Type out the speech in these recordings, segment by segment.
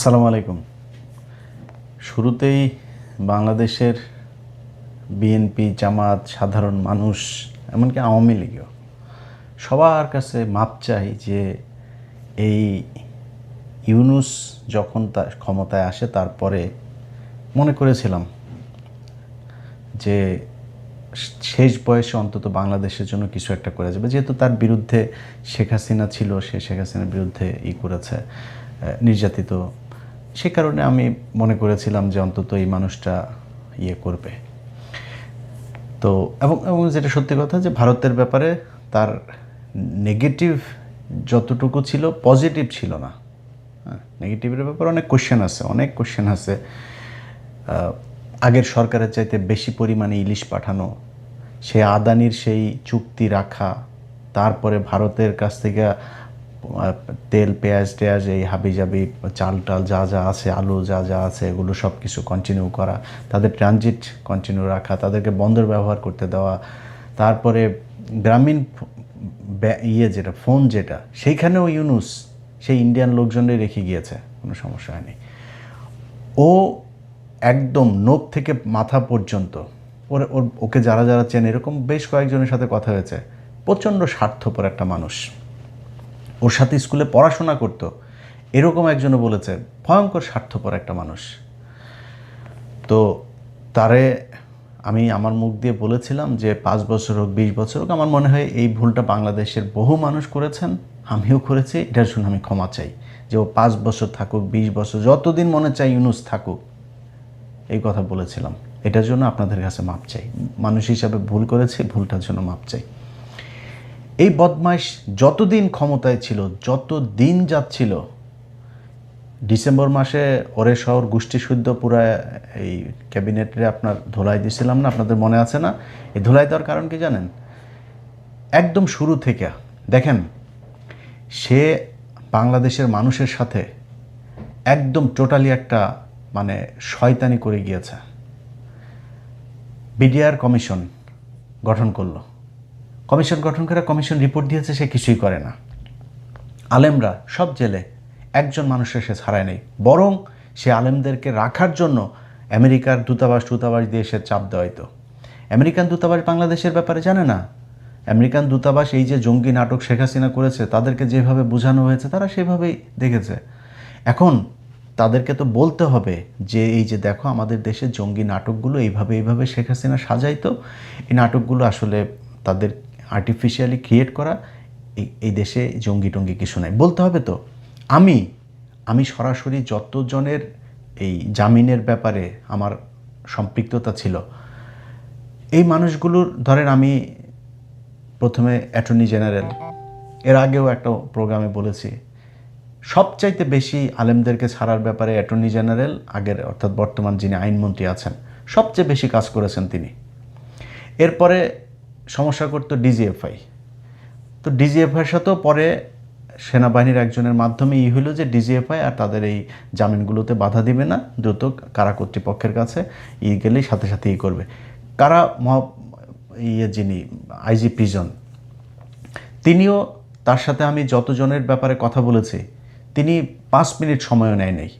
আসসালামু আলাইকুম। শুরুতেই বাংলাদেশের বিএনপি, জামাত, সাধারণ মানুষ, এমনকি আওয়ামী লীগও সবার কাছে মাপ চাই যে এই ইউনূস যখন তার ক্ষমতায় আসে তারপরে মনে করেছিলাম যে শেষ বয়সে অন্তত বাংলাদেশের জন্য কিছু একটা করে যাবে, যেহেতু তার বিরুদ্ধে শেখ হাসিনা ছিল, সে শেখ হাসিনার বিরুদ্ধে করেছে, নির্যাতিত। সে কারণে আমি মনে করেছিলাম যে অন্তত এই মানুষটা করবে। তো এবং এবং যেটা সত্যি কথা যে ভারতের ব্যাপারে তার নেগেটিভ যতটুকু ছিল, পজিটিভ ছিল না। নেগেটিভের ব্যাপারে অনেক কোশ্চেন আছে। আগের সরকারের চাইতে বেশি পরিমাণে ইলিশ পাঠানো, সে আদানির সেই চুক্তি রাখা, তারপরে ভারতের কাছ থেকে তেল, পেঁয়াজ টেয়াজ, এই হাবিজাবি চাল টাল যা যা আছে, আলু যা যা আছে, এগুলো সব কিছু কন্টিনিউ করা, তাদের ট্রানজিট কন্টিনিউ রাখা, তাদেরকে বন্দর ব্যবহার করতে দেওয়া, তারপরে গ্রামীণ যেটা ফোন যেটা, সেইখানেও ইউনূস সেই ইন্ডিয়ান লোকজনই রেখে গিয়েছে, কোনো সমস্যা হয়নি। ও একদম নোখ থেকে মাথা পর্যন্ত ওকে যারা যারা চেনে, এরকম বেশ কয়েকজনের সাথে কথা হয়েছে, প্রচণ্ড স্বার্থপর একটা মানুষ। ওর সাথে স্কুলে পড়াশোনা করতো এরকম একজনও বলেছে ভয়ঙ্কর স্বার্থপর একটা মানুষ। তো তারে আমি আমার মুখ দিয়ে বলেছিলাম যে 5 বছর হোক, 20 বছর হোক, আমার মনে হয় এই ভুলটা বাংলাদেশের বহু মানুষ করেছেন, আমিও করেছি। এটার জন্য আমি ক্ষমা চাই যে ও 5 বছর থাকুক, 20 বছর, যতদিন মনে চাই ইউনূস থাকুক, এই কথা বলেছিলাম। এটার জন্য আপনাদের কাছে মাপ চাই। মানুষ হিসাবে ভুল করেছি, ভুলটার জন্য মাপ চাই। এই বদমাইশ যতদিন ক্ষমতায় ছিল, যত দিন যাচ্ছিল, ডিসেম্বর মাসে ওরে শহর গোষ্ঠী শুদ্ধ পুরা এই ক্যাবিনেটে আপনার ধোলাই দিয়েছিলাম না, আপনাদের মনে আছে না? এই ধোলাই দেওয়ার কারণ কি জানেন? একদম শুরু থেকে দেখেন, সে বাংলাদেশের মানুষের সাথে একদম টোটালি একটা মানে শয়তানি করে গিয়েছে। বিডিআর কমিশন গঠন করলো, কমিশন গঠন করে কমিশন রিপোর্ট দিয়েছে, সে কিছুই করে না। আলেমরা সব জেলে, একজন মানুষের সে ছাড়ায় নেই, বরং সে আলেমদেরকে রাখার জন্য আমেরিকার দূতাবাস দিয়ে সে চাপ দেওয়াইতো। আমেরিকান দূতাবাস বাংলাদেশের ব্যাপারে জানে না। আমেরিকান দূতাবাস এই যে জঙ্গি নাটক শেখ হাসিনা করেছে, তাদেরকে যেভাবে বোঝানো হয়েছে তারা সেভাবেই দেখেছে। এখন তাদেরকে তো বলতে হবে যে এই যে দেখো, আমাদের দেশের জঙ্গি নাটকগুলো এইভাবে শেখ হাসিনা সাজাইতো, এই নাটকগুলো আসলে তাদের আর্টিফিশিয়ালি ক্রিয়েট করা, এই দেশে জঙ্গি টঙ্গি কিছু নাই, বলতে হবে। তো আমি সরাসরি যতজনের এই জামিনের ব্যাপারে আমার সম্পৃক্ততা ছিল, এই মানুষগুলোর ধরেন, আমি প্রথমে অ্যাটর্নি জেনারেল, এর আগেও একটা প্রোগ্রামে বলেছি, সবচাইতে বেশি আলেমদেরকে ছাড়ার ব্যাপারে অ্যাটর্নি জেনারেল আগের, অর্থাৎ বর্তমান যিনি আইনমন্ত্রী আছেন, সবচেয়ে বেশি কাজ করেছেন তিনি। এরপরে সমস্যা করতো ডিজিএফআই। তো ডিজিএফআইয়ের সাথেও পরে সেনাবাহিনীর একজনের মাধ্যমে হইল যে ডিজিএফআই আর তাদের এই জামিনগুলোতে বাধা দিবে না, দ্রুত কারা কর্তৃপক্ষের কাছে গেলেই সাথে সাথে করবে। কারা যিনি আইজি প্রিজন, তিনিও, তার সাথে আমি যতজনের ব্যাপারে কথা বলেছি, তিনি 5 মিনিট সময়ও নেয় নেই।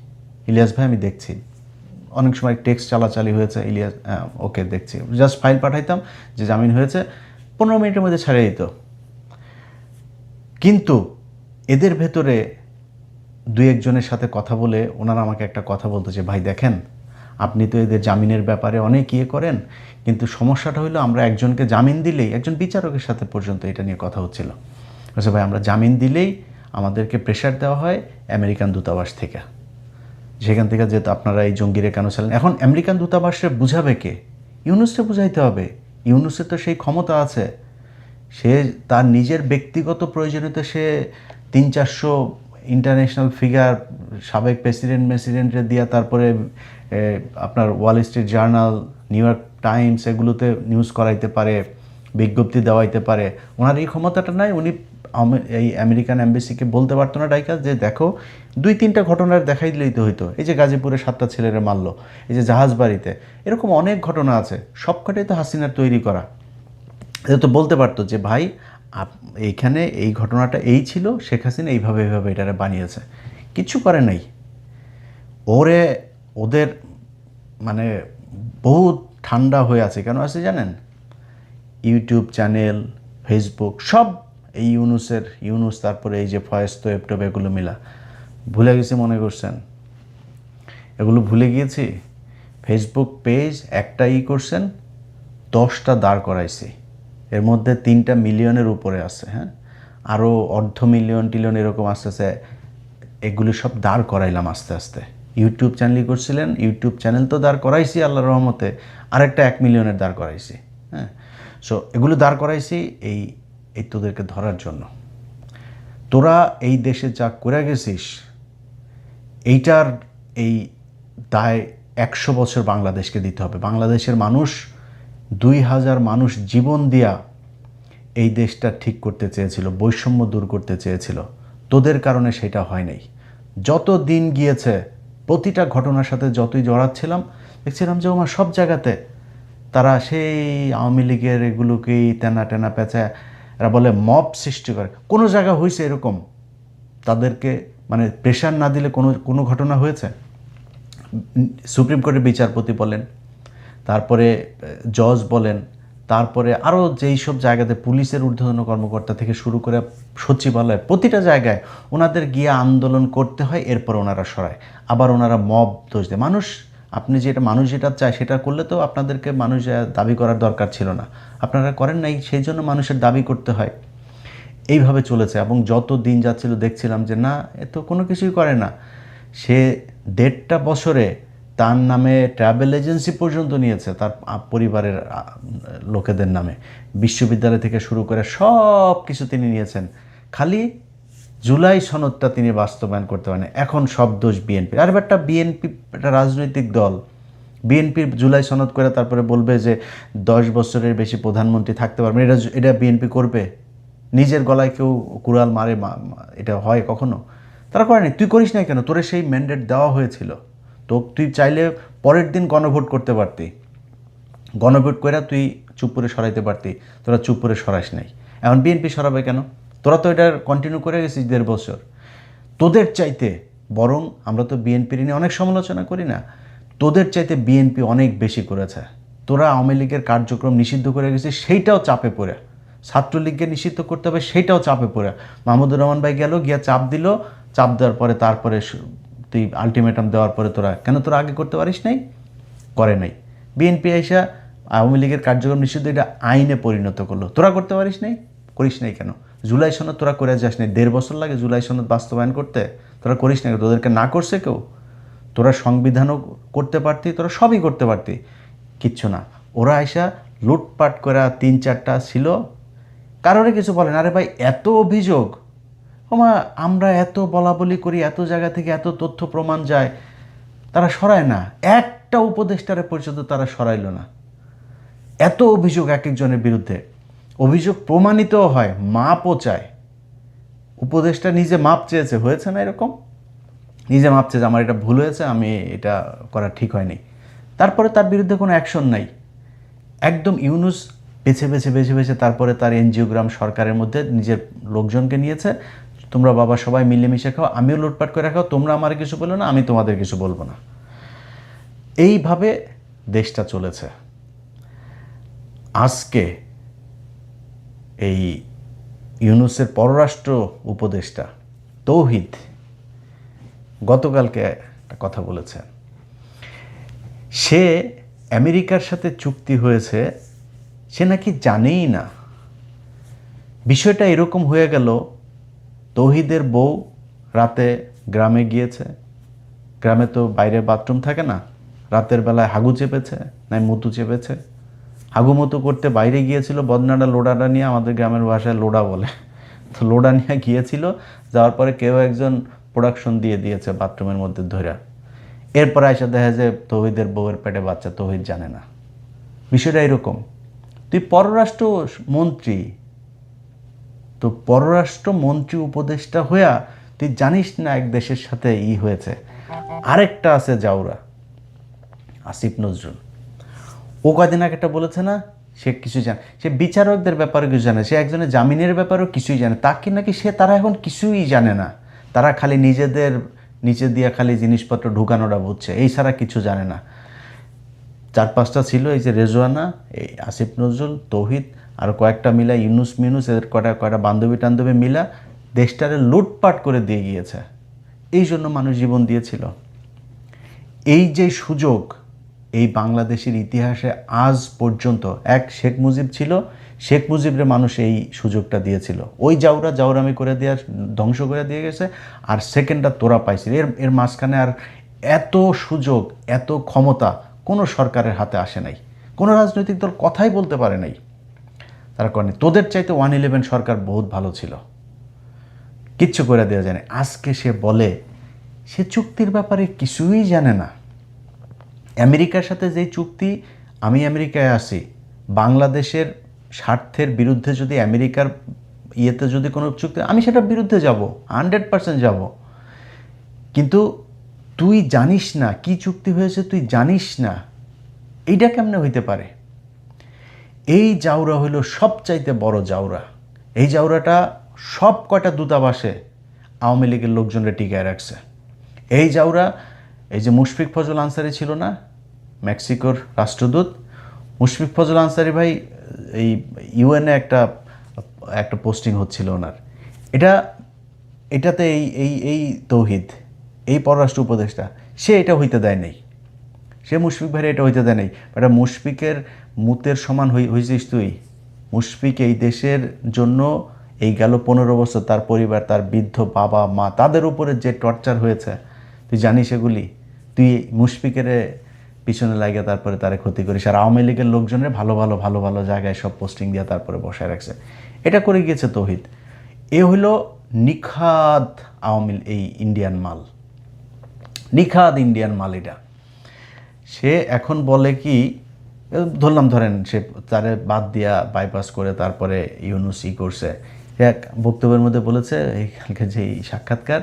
ইলিয়াস ভাই আমি দেখছি, অনেক সময় টেক্সট চালাচালি হয়েছে, ইলিয়াস ওকে দেখছি, জাস্ট ফাইল পাঠাইতাম যে জামিন হয়েছে, 15 মিনিটের মধ্যে ছাড়িয়ে দিত। কিন্তু এদের ভেতরে 2-1 জনের সাথে কথা বলে ওনারা আমাকে একটা কথা বলতো যে ভাই দেখেন, আপনি তো এদের জামিনের ব্যাপারে অনেক করেন, কিন্তু সমস্যাটা হলো আমরা একজনকে জামিন দিলেই, একজন বিচারকের সাথে পর্যন্ত এটা নিয়ে কথা হচ্ছিল, আচ্ছা ভাই আমরা জামিন দিলেই আমাদেরকে প্রেশার দেওয়া হয় আমেরিকান দূতাবাস থেকে, সেখান থেকে যেহেতু আপনারা এই জঙ্গিরে কেন চালেন। এখন আমেরিকান দূতাবাসে বুঝাবে কে? ইউনূসকে বুঝাইতে হবে। ইউনূসের তো সেই ক্ষমতা আছে, সে তার নিজের ব্যক্তিগত প্রয়োজনীয়তা সে 300-400 ইন্টারন্যাশনাল ফিগার, সাবেক প্রেসিডেন্টের দিয়া, তারপরে আপনার Wall Street journal, new York Times, এগুলোতে নিউজ করাইতে পারে, বিজ্ঞপ্তি দেওয়াইতে পারে। ওনার এই ক্ষমতাটা নাই। উনি এই আমেরিকান এম্বাসিকে বলতে পারতো না ডাইকা যে দেখো 2-3টা ঘটনার দেখাই দিলেই তো হইতো, এই যে গাজীপুরে 7টা ছেলেরা মারলো, এই যে জাহাজবাড়িতে, এরকম অনেক ঘটনা আছে, সবকটাই তো হাসিনার তৈরি করা। এটা তো বলতে পারতো যে ভাই এইখানে এই ঘটনাটা এই ছিল, শেখ হাসিনা এইভাবে এটারে বানিয়েছে। কিছু করে নাই। ওরে ওদের মানে বহুত ঠান্ডা হয়ে আছে, কেন আছে জানেন? ইউটিউব চ্যানেল, ফেসবুক সব এই ইউনুস, তারপরে এই যে ফয়েজ তোয়েব টোয়েব এগুলো মিলা ভুলে গেছি মনে করছেন? এগুলো ভুলে গিয়েছি? ফেসবুক পেজ একটা করছেন, 10টা দাঁড় করাইছি, এর মধ্যে 3টা মিলিয়নের উপরে আছে। হ্যাঁ, আরও অর্ধ মিলিয়ন টিলিয়ন এরকম আসতেছে, এগুলি সব দাঁড় করাইলাম আস্তে আস্তে। ইউটিউব চ্যানেলই করছিলেন, ইউটিউব চ্যানেল তো দাঁড় করাইছি আল্লাহর রহমতে, আরেকটা 1 মিলিয়নের দাঁড় করাইছি। হ্যাঁ, সো এগুলো দাঁড় করাইছি এই এই তোদেরকে ধরার জন্য। তোরা এই দেশে যা করে গেছিস, এইটার এই দায় 100 বছর বাংলাদেশকে দিতে হবে। বাংলাদেশের মানুষ 2000 মানুষ জীবন দিয়া এই দেশটা ঠিক করতে চেয়েছিল, বৈষম্য দূর করতে চেয়েছিল। তোদের কারণে সেটা হয় নাই। যত দিন গিয়েছে প্রতিটা ঘটনার সাথে যতই জড়াচ্ছিলাম, দেখছিলাম যে আমার সব জায়গাতে তারা সেই আওয়ামী লীগের এগুলোকেই টেনা টেনা পেঁচা, এরা বলে মব সৃষ্টি করে। কোনো জায়গা হয়েছে এরকম তাদেরকে মানে প্রেশার না দিলে কোনো ঘটনা হয়েছে? সুপ্রিম কোর্টের বিচারপতি বলেন, তারপরে জজ বলেন, তারপরে আরও যেই সব জায়গাতে পুলিশের ঊর্ধ্বতন কর্মকর্তা থেকে শুরু করে সচিবালয়, প্রতিটা জায়গায় ওনাদের গিয়ে আন্দোলন করতে হয়, এরপর ওনারা সরায়। আবার ওনারা মব দোষ দেয়। মানুষ যেটা চায় সেটা করলে তো আপনাদেরকে মানুষ দাবি করার দরকার ছিল না, আপনারা করেন নাই, সেই জন্য মানুষের দাবি করতে হয়। এইভাবে চলেছে এবং যত দিন যাচ্ছিল দেখছিলাম যে না, এ তো কোনো কিছুই করে না। সে 1.5 বছরে তার নামে ট্রাভেল এজেন্সি পর্যন্ত নিয়েছে, তার পরিবারের লোকেদের নামে, বিশ্ববিদ্যালয় থেকে শুরু করে সব কিছু তিনি নিয়েছেন। খালি জুলাই সনদটা তিনি বাস্তবায়ন করতে পারেন। এখন সব দোষ বিএনপির। আর একটা বিএনপি একটা রাজনৈতিক দল, বিএনপির জুলাই সনদ করে তারপরে বলবে যে 10 বছরের বেশি প্রধানমন্ত্রী থাকতে পারবে। এটা বিএনপি করবে? নিজের গলায় কেউ কুড়াল মারে, এটা হয় কখনো? তারা করেনি। তুই করিস নাই কেন? তোরে সেই ম্যান্ডেট দেওয়া হয়েছিল, তো তুই চাইলে পরের দিন গণভোট করতে পারতি, গণভোট করে তুই চুপ করে সরাইতে পারতি, তোরা চুপ করে সরাস নাই। এখন বিএনপি সরাবে কেন? তোরা তো এটা কন্টিনিউ করে গেছিস 1.5 বছর। তোদের চাইতে বরং আমরা তো বিএনপির নিয়ে অনেক সমালোচনা করি না, তোদের চাইতে বিএনপি অনেক বেশি করেছে। তোরা আওয়ামী লীগের কার্যক্রম নিষিদ্ধ করে গেছিস, সেইটাও চাপে পড়ে। ছাত্রলীগকে নিষিদ্ধ করতে হবে, সেইটাও চাপে পড়ে। মাহমুদুর রহমান ভাই গেল, গিয়া চাপ দিল, চাপ দেওয়ার পরে তারপরে তুই আলটিমেটাম দেওয়ার পরে তোরা আগে করতে পারিস নাই? করে নাই। বিএনপি আইসা আওয়ামী লীগের কার্যক্রম নিষিদ্ধ এটা আইনে পরিণত করলো, তোরা করতে পারিস নাই? করিস নাই কেন? জুলাই সনদ তোরা করে যাস নাই? 1.5 বছর লাগে জুলাই সনদ বাস্তবায়ন করতে, তোরা করিস নাই? তোদেরকে না করছে কেউ? তোরা সংবিধানও করতে পারতি, তোরা সবই করতে পারতি, কিচ্ছু না। ওরা আইসা লুটপাট করা 3-4টা ছিল, কারোরে কিছু বলেন। আরে ভাই, এত অভিযোগ, আমরা এত বলা বলি করি, এত জায়গা থেকে এত তথ্য প্রমাণ যায়, তারা সরায় না। একটা উপদেষ্টারে পর্যন্ত তারা সরাইল না। এত অভিযোগ এক একজনের বিরুদ্ধে, অভিযোগ প্রমাণিতও হয়, মাপও চায়। উপদেষ্টা নিজে মাপ চেয়েছে, হয়েছে না এরকম? নিজে মাপ চেয়েছে, আমার এটা ভুল হয়েছে, আমি এটা করা ঠিক হয়নি, তারপরে তার বিরুদ্ধে কোনো অ্যাকশন নাই। একদম ইউনুস বেছে বেছে বেছে বেছে তারপরে তার এনজিওগ্রাম সরকারের মধ্যে নিজের লোকজনকে নিয়েছে, তোমরা বাবা সবাই মিলেমিশে খাও, আমিও লুটপাট করে খাও, তোমরা আমার কিছু বলো না, আমি তোমাদের কিছু বলবো না। এইভাবে দেশটা চলেছে। আজকে এই ইউনুসের পররাষ্ট্র উপদেষ্টা তৌহিদ গতকালকে একটা কথা বলেছেন, সে আমেরিকার সাথে চুক্তি হয়েছে, সে নাকি জানেই না। বিষয়টা এরকম হয়ে গেল, তৌহিদের বউ রাতে গ্রামে গিয়েছে, গ্রামে তো বাইরে বাথরুম থাকে না, রাতের বেলায় হাগু চেপেছে নাই মুতু চেপেছে, হাগু মুতু করতে বাইরে গিয়েছিল, বদনাটা লোডাটা নিয়ে, আমাদের গ্রামের ভাষায় লোডা বলে, তো লোডা নিয়ে গিয়েছিল, যাওয়ার পরে কেউ একজন প্রোডাকশন দিয়ে দিয়েছে বাথরুমের মধ্যে ধরে। এরপর এসে দেখা যায় তৌহিদের বউয়ের পেটে বাচ্চা, তৌহিদ জানে না। বিষয়টা এরকম। তুই পররাষ্ট্র মন্ত্রী, তো পররাষ্ট্রমন্ত্রী উপদেষ্টা হইয়া তুই জানিস না এক দেশের সাথে হয়েছে। আরেকটা আছে জাউরা, আসিফ নজরুল, ও কয়দিন আগে একটা বলেছে না, সে কিছু জানে, সে বিচারকদের ব্যাপারে কিছু জানে, সে একজনের জামিনের ব্যাপারেও কিছুই জানে, তাকে নাকি তারা এখন কিছুই জানে না, তারা খালি নিজেদের নিচে দিয়ে খালি জিনিসপত্র ঢুকানোটা বুঝছে, এই ছাড়া কিছু জানে না। 4-5টা ছিল, এই যে রেজওয়ানা, এই আসিফ নজরুল, তৌহিদ আর কয়েকটা মিলা, ইউনুস মিনুস, এদের কয়টা বান্ধবী টান্ধবী মিলা দেশটারে লুটপাট করে দিয়ে গিয়েছে। এই জন্য মানুষ জীবন দিয়েছিল। এই যে সুযোগ এই বাংলাদেশের ইতিহাসে আজ পর্যন্ত, এক শেখ মুজিব ছিল, শেখ মুজিবরে মানুষ এই সুযোগটা দিয়েছিল, ওই জাউরামি করে দেওয়ার, ধ্বংস করে দিয়ে গেছে। আর সেকেন্ডটা তোরা পাইছিল। এর মাঝখানে আর এত সুযোগ, এত ক্ষমতা কোনো সরকারের হাতে আসে নাই, কোনো রাজনৈতিক দল কথাই বলতে পারে নাই। তার কারণে তোদের চাইতে 111 সরকার বহুত ভালো ছিল, কিচ্ছু করে দেওয়া যায় না। আজকে সে বলে সে চুক্তির ব্যাপারে কিছুই জানে না। আমেরিকার সাথে যেই চুক্তি, আমি আমেরিকায় আসি, বাংলাদেশের স্বার্থের বিরুদ্ধে যদি আমেরিকার ইয়েতে যদি কোনো চুক্তি, আমি সেটার বিরুদ্ধে যাব, 100% যাব। কিন্তু তুই জানিস না কি চুক্তি হয়েছে, তুই জানিস না, এইটা কেমনে হইতে পারে? এই জাউরা হইল সবচাইতে বড় জাউরা। এই জাউরাটা সব কয়টা দূতাবাসে আওয়ামী লীগের লোকজনরা টিকায় রাখছে। এই জাউরা, এই যে মুশফিক ফজল আনসারি ছিল না মেক্সিকোর রাষ্ট্রদূত, মুশফিক ফজল আনসারি ভাই এই ইউএনএ একটা পোস্টিং হচ্ছিল ওনার, এটাতে এই তৌহিদ, এই পররাষ্ট্র উপদেষ্টা, সে এটা হইতে দেয় নাই, সে মুশফিক ভাইয়ের এটা হইতে দেয় নাই। এটা মুশফিকের মুতের সমান হয়েছিস তুই। মুশফিক এই দেশের জন্য এই গেল 15 বছর, তার পরিবার, তার বৃদ্ধ বাবা মা, তাদের উপরে যে টর্চার হয়েছে তুই জানিস এগুলি? তুই মুশফিকের পিছনে লাগিয়ে তারপরে তারে ক্ষতি করিস। আর আওয়ামী লীগের লোকজনের ভালো ভালো জায়গায় সব পোস্টিং দিয়ে তারপরে বসায় রাখছে। এটা করে গিয়েছে তৌহিদ। এ হইল নিখাদ এই ইন্ডিয়ান মাল, নিখাদ ইন্ডিয়ান মাল। এটা সে এখন বলে কি, ধরেন সে তারে বাদ দিয়া বাইপাস করে তারপরে ইউনুস করছে। এক বক্তব্যের মধ্যে বলেছে, এইখানকার যে সাক্ষাৎকার,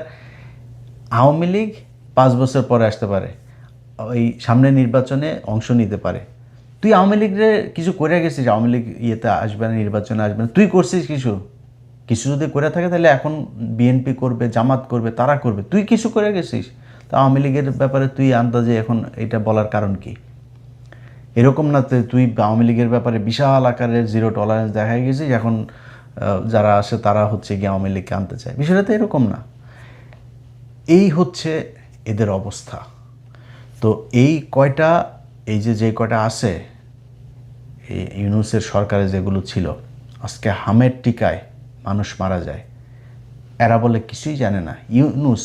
আওয়ামী লীগ 5 বছর পরে আসতে পারে, ওই সামনের নির্বাচনে অংশ নিতে পারে। তুই আওয়ামী লীগরে কিছু করে গেছিস? আওয়ামী লীগ ইয়েতে আসবে না, নির্বাচনে আসবে না, তুই করছিস কিছু যদি করে থাকে তাহলে এখন বিএনপি করবে, জামাত করবে, তারা করবে, তুই কিছু করে গেছিস? তো আওয়ামী লীগের ব্যাপারে তুই আন্দাজে এখন এটা বলার কারণ কি? এরকম না তুই আওয়ামী লীগের ব্যাপারে বিশাল আকারের জিরো টলারেন্স দেখাই গেছিস, এখন যারা আসে তারা হচ্ছে গিয়ে আওয়ামী লীগকে আনতে চায়। বিষয়টা তো এরকম না। এই হচ্ছে এদের অবস্থা। তো এই যে কয়টা আছে এই ইউনুসের সরকারে যেগুলো ছিল, আজকে হামের টিকায় মানুষ মারা যায়, এরা বলে কিছুই জানে না। ইউনুস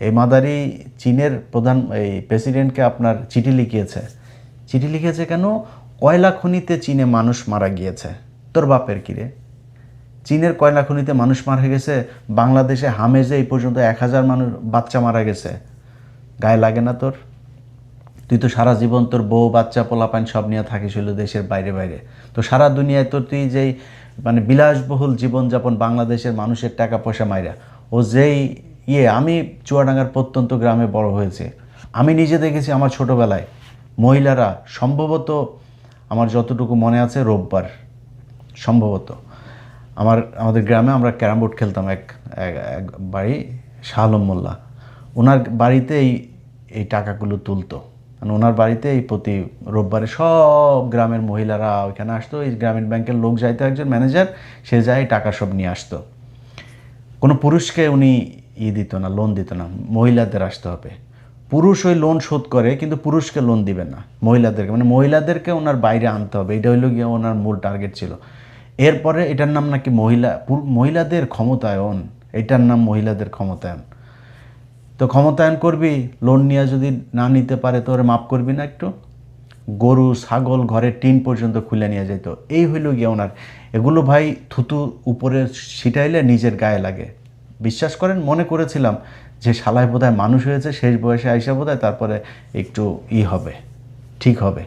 এই মাদারি চীনের এই প্রেসিডেন্টকে আপনার চিঠি লিখিয়েছে কেন? কয়লা খনিতে চীনে মানুষ মারা গিয়েছে। তোর বাপের কিরে? চীনের কয়লা খনিতে মানুষ মারা গেছে, বাংলাদেশে হামেজে এই পর্যন্ত 1000 মানুষ বাচ্চা মারা গেছে। গায়ে লাগে না তোর? তুই তো সারা জীবন তোর বউ বাচ্চা পোলাপান সব নিয়ে থাকিস হইল দেশের বাইরে। তো সারা দুনিয়ায় তোর তুই যেই মানে বিলাসবহুল জীবনযাপন, বাংলাদেশের মানুষের টাকা পয়সা মাইরা, ও যেই আমি চুয়াডাঙ্গার প্রত্যন্ত গ্রামে বড় হয়েছে, আমি নিজে দেখেছি আমার ছোটোবেলায় মহিলারা, সম্ভবত আমার যতটুকু মনে আছে রোববার, সম্ভবত আমাদের গ্রামে আমরা ক্যারাম বোর্ড খেলতাম, এক বাড়ি শাহ আলম মোল্লা, ওনার বাড়িতে এই টাকাগুলো তুলতো। মানে ওনার বাড়িতে এই প্রতি রোববারে সব গ্রামের মহিলারা ওইখানে আসতো। এই গ্রামীণ ব্যাংকের লোক যাইতো, একজন ম্যানেজার, সে যায় টাকা সব নিয়ে আসতো। কোনো পুরুষকে উনি দিত না, লোন দিত না, মহিলাদের আসতে হবে। পুরুষ ওই লোন শোধ করে কিন্তু পুরুষকে লোন দিবে না, মহিলাদেরকে ওনার বাইরে আনতে হবে। এটা হইল গিয়ে ওনার মূল টার্গেট ছিল। এরপরে এটার নাম নাকি মহিলাদের ক্ষমতায়ন, এটার নাম মহিলাদের ক্ষমতায়ন। তো ক্ষমতায়ন করবি, লোন নিয়ে যদি না নিতে পারে তো ওরা মাফ করবি না একটু? গরু ছাগল ঘরের টিন পর্যন্ত খুলে নিয়ে যেত। এই হইল গিয়ে ওনার। এগুলো ভাই থুতু উপরে ছিটাইলে নিজের গায়ে লাগে। বিশ্বাস করেন, মনে করেছিলাম যে শালায় বোধহয় মানুষ হয়েছে, শেষ বয়সে আইসা বোধহয় তারপরে একটু হবে, ঠিক হবে।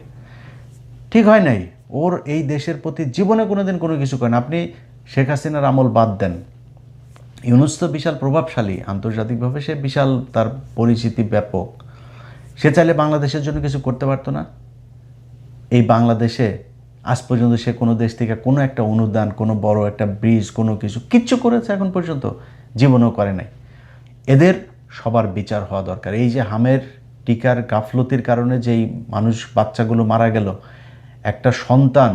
ঠিক হয় নাই। ওর এই দেশের প্রতি জীবনে কোনোদিন কোনো কিছু করেন। আপনি শেখ হাসিনার আমল বাদ দেন, ইউনুস তো বিশাল প্রভাবশালী, আন্তর্জাতিকভাবে সে বিশাল, তার পরিচিতি ব্যাপক। সে চাইলে বাংলাদেশের জন্য কিছু করতে পারতো না? এই বাংলাদেশে আজ পর্যন্ত সে কোনো দেশ থেকে কোনো একটা অনুদান, কোনো বড় একটা ব্রিজ, কোনো কিচ্ছু করেছে এখন পর্যন্ত? জীবনেও করে নাই। এদের সবার বিচার হওয়া দরকার। এই যে হামের টিকার গাফলতির কারণে যেই বাচ্চাগুলো মারা গেল, একটা সন্তান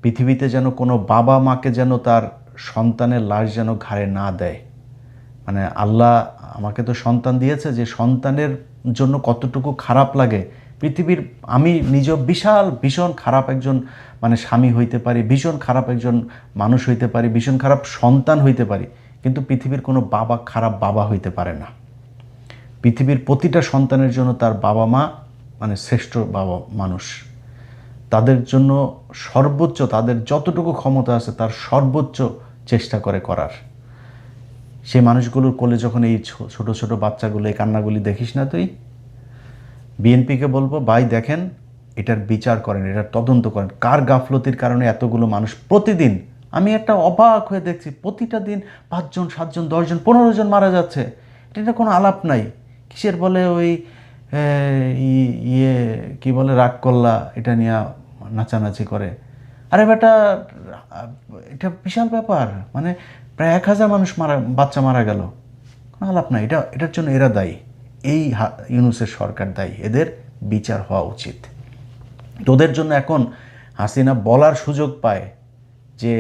পৃথিবীতে যেন কোনো বাবা মাকে যেন তার সন্তানের লাশ যেন ঘাড়ে না দেয়। মানে আল্লাহ আমাকে তো সন্তান দিয়েছে, যে সন্তানের জন্য কতটুকু খারাপ লাগে পৃথিবীর, আমি নিজেও ভীষণ খারাপ একজন স্বামী হইতে পারি, ভীষণ খারাপ একজন মানুষ হইতে পারি, ভীষণ খারাপ সন্তান হইতে পারি, কিন্তু পৃথিবীর কোনো বাবা খারাপ বাবা হইতে পারে না। পৃথিবীর প্রতিটা সন্তানের জন্য তার বাবা মা শ্রেষ্ঠ বাবা মানুষ, তাদের জন্য সর্বোচ্চ, তাদের যতটুকু ক্ষমতা আছে তার সর্বোচ্চ চেষ্টা করার। সেই মানুষগুলোর কোলে যখন এই ছোট ছোট বাচ্চাগুলো এই কান্নাগুলি দেখিস না তুই, বিএনপিকে বলবো, ভাই দেখেন, এটার বিচার করেন, এটার তদন্ত করেন, কার গাফলতির কারণে এতগুলো মানুষ প্রতিদিন, আমি একটা অবাক হয়ে দেখছি, প্রতিটা দিন 5 জন 7 জন 10 জন 15 জন মারা যাচ্ছে। এটা কোনো আলাপ নাই। কিসের বলে ওই কি বলে রাগ করলা, এটা নিয়ে নাচানাচি করে। আরে বেটা, এটা বিশাল ব্যাপার, প্রায় 1000 মানুষ বাচ্চা মারা গেল, কোনো আলাপ নাই। এটার জন্য এরা দায়ী, এই ইউনূসের সরকার দায়ী, এদের বিচার হওয়া উচিত। তোদের জন্য এখন হাসিনা বলার সুযোগ পায় যে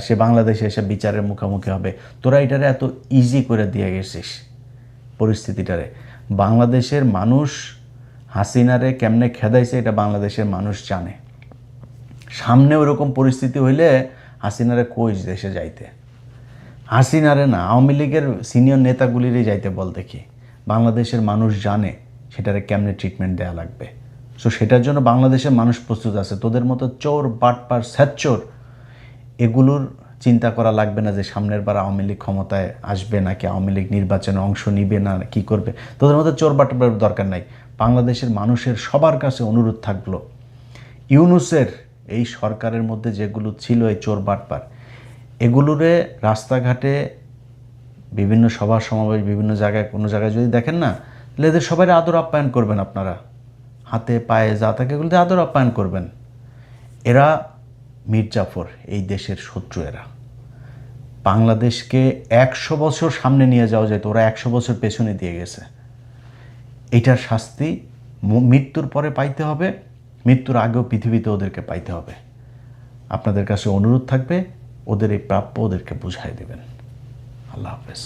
সে বাংলাদেশে এসে বিচারের মুখোমুখি হবে। তোরা এটারে এত ইজি করে দিয়ে গেছিস পরিস্থিতিটারে। বাংলাদেশের মানুষ হাসিনারে কেমনে খেদাইছে এটা বাংলাদেশের মানুষ জানে। সামনে ওরকম পরিস্থিতি হইলে হাসিনারে কই দেশে যাইতে, হাসিনারে না, আওয়ামী লীগের সিনিয়র নেতাগুলিরই যাইতে বল দেখি। বাংলাদেশের মানুষ জানে সেটারে কেমনে ট্রিটমেন্ট দেওয়া লাগবে। সো সেটার জন্য বাংলাদেশের মানুষ প্রস্তুত আছে। তোদের মতো চোর বাটপার স্যাচ্চোর এগুলোর চিন্তা করা লাগবে না যে সামনের বার আওয়ামী লীগ ক্ষমতায় আসবে নাকি আওয়ামী লীগ নির্বাচনে অংশ নিবে না কি করবে। তোদের মতো চোর বাটপার দরকার নাই। বাংলাদেশের মানুষের সবার কাছে অনুরোধ থাকলো, ইউনূসের এই সরকারের মধ্যে যেগুলো ছিল এই চোর বাটপার, এগুলোরে রাস্তাঘাটে বিভিন্ন সভা সমাবেশ বিভিন্ন জায়গায় কোনো জায়গায় যদি দেখেন না, তাহলে এদের সবাই আদর আপ্যায়ন করবেন। আপনারা হাতে পায়ে যা থাকে এগুলোতে আদর আপ্যায়ন করবেন। এরা মীর জাফর, এই দেশের শত্রু। এরা বাংলাদেশকে 100 বছর সামনে নিয়ে যাওয়া যেত, ওরা 100 বছর পেছনে দিয়ে গেছে। এইটার শাস্তি মৃত্যুর পরে পাইতে হবে, মৃত্যুর আগেও পৃথিবীতে ওদেরকে পাইতে হবে। আপনাদের কাছে অনুরোধ থাকবে, ওদের এই প্রাপ্য ওদেরকে বুঝাই দেবেন। আল্লাহ হাফেজ।